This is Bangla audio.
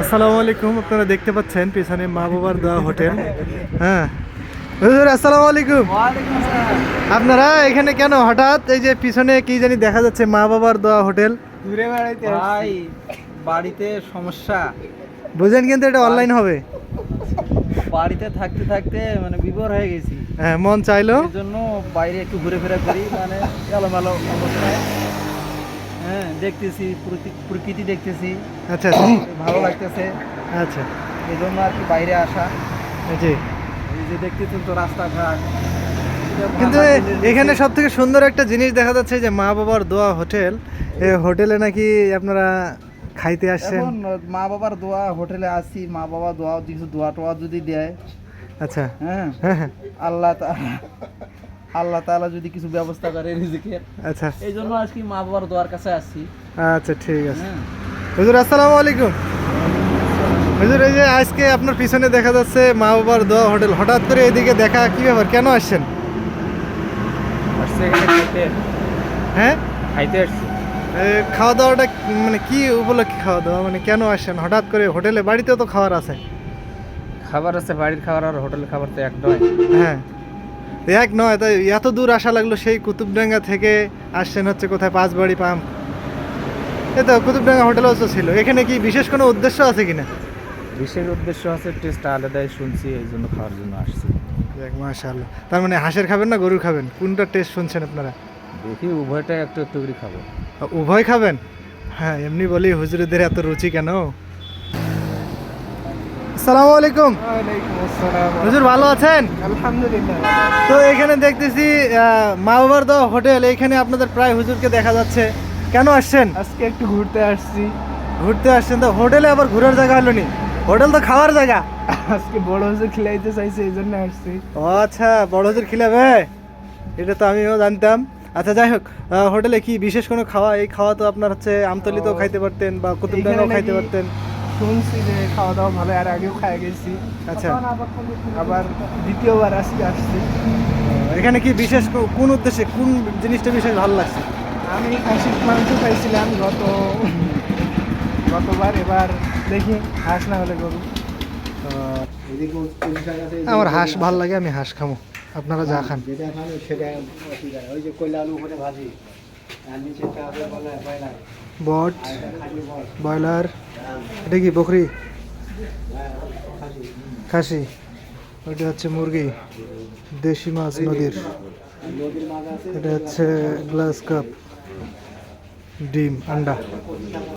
আসসালামু আলাইকুম। আপনারা দেখতে পাচ্ছেন পিছনে মা বাবার দোয়া হোটেল। হ্যাঁ হুজুর, আসসালামু আলাইকুম। আপনারা এখানে কেন হঠাৎ? এই যে পিছনে কি জানি দেখা যাচ্ছে, মা বাবার দোয়া হোটেল। ঘুরে বেড়াইতে ভাই, বাড়িতে সমস্যা। বুঝেন, কিন্তু এটা অনলাইন হবে। বাড়িতে থাকতে থাকতে মানে বিভোর হয়ে গেছি। হ্যাঁ, মন চাইলো এই জন্য বাইরে একটু ঘুরে ফেরা করি, মানে এলোমেলো অবস্থায়। হ্যাঁ, দেখতেছি প্রকৃতি দেখতেছি, আচ্ছা ভালো লাগতেছে। আচ্ছা। এই জন্য আর কি বাইরে আসা। জি, এই যে দেখতেছেন তো রাস্তাঘাট, কিন্তু এখানে সব থেকে সুন্দর একটা জিনিস দেখা যাচ্ছে যে মা বাবার দোয়া হোটেল। এই হোটেলে নাকি আপনারা খাইতে আসছেন। এখন মা বাবার দোয়া হোটেলে আসি, মা বাবা দোয়া কিছু দোয়া টোয়া যদি দেয়, আচ্ছা হ্যাঁ হ্যাঁ হ্যাঁ, আল্লাহ তাআলা যদি কিছু ব্যবস্থা করে রিজিকের, আচ্ছা এই জন্য আজকে মা বাবার দোয়ার কাছে আসছি। আচ্ছা, ঠিক আছে। হ্যাঁ, হুজুর, আসসালামু আলাইকুম। হুজুর, এই যে আজকে আপনার পিছনে দেখা যাচ্ছে মা বাবার দোয়া হোটেল, হঠাৎ করে এদিকে দেখা, কি ব্যাপার, কেন আসছেন? আসছে এখানে খাইতে। হ্যাঁ, খাইতে আসছি। খাওয়া দাওয়াটা মানে কি উপলক্ষে খাওয়া দাওয়া, মানে কেন আসছেন হঠাৎ করে হোটেলে? বাড়িতেও তো খাবার আছে। খাবার আছে, বাড়ির খাবার আর হোটেলের খাবার তো এক নয়। হ্যাঁ, এক নয়, তাই এত দূর আসা লাগলো, সেই কুতুবডাঙ্গা থেকে আসছেন হচ্ছে কোথায়, পাঁচবাড়ি পাম্প। এই তো কুতুবডাঙ্গা হোটেলও তো ছিল। এখানে কি বিশেষ কোনো উদ্দেশ্য আছে কিনা? বিশেষ উদ্দেশ্য আছে, টেস্ট আলাদাই শুনছি, এই জন্য খাওয়ার জন্য আসছি। মাশাআল্লাহ। তার মানে হাঁসের খাবেন না গরুর খাবেন, কোনটা টেস্ট শুনছেন আপনারা? দেখি উভয়টাই একটু একটু করে খাবো। উভয় খাবেন? হ্যাঁ, এমনি বলি হুজুরদের এত রুচি কেন? আসসালামু আলাইকুম। ওয়ালাইকুম আসসালাম। হুজুর, ভালো আছেন? আলহামদুলিল্লাহ। তো এখানে দেখতেছি মা বাবার দোয়া হোটেল, এখানে আপনাদের প্রায় হুজুরকে দেখা যাচ্ছে। কেন আসছেন? আজকে একটু ঘুরতে আসছি। ঘুরতে আসছেন? তো হোটেলে আবার ঘোরার জায়গা হলো নি, হোটেল তো খাওয়ার জায়গা। আজকে বড় হুজুর খিলাইতে চাইছে, এই জন্য আসছি। ও আচ্ছা, বড় হুজুর খিলাবে, এটা তো আমিও জানতাম। আচ্ছা, যাই হোক, হোটেলে কি বিশেষ কোনো খাওয়া? এই খাওয়া তো আপনার হচ্ছে আমতলিতেও খাইতে পারতেন বা কুতুবডাঙ্গাও খাইতে পারতেন। শুনছি যে খাওয়া দাওয়া ভালো, আর আগেও খাই গেছি। আচ্ছা, আবার দ্বিতীয়বার আজকে আসছি। এখানে কি বিশেষ কোন উদ্দেশ্যে, কোন জিনিসটা বিশেষ ভালো লাগছে? আমি খাসির মাংস খাইছিলাম গতবার, এবার দেখি হাঁস না হলে গরু। আমার হাঁস ভাল লাগে, আমি হাঁস খামো, আপনারা যা খান। বট, ব্রয়লার, এটা কি বকরি, খাসি, ওইটা হচ্ছে মুরগি, দেশি মাছ নদীর, এটা হচ্ছে গ্লাস কাপ, ডিম, আন্ডা।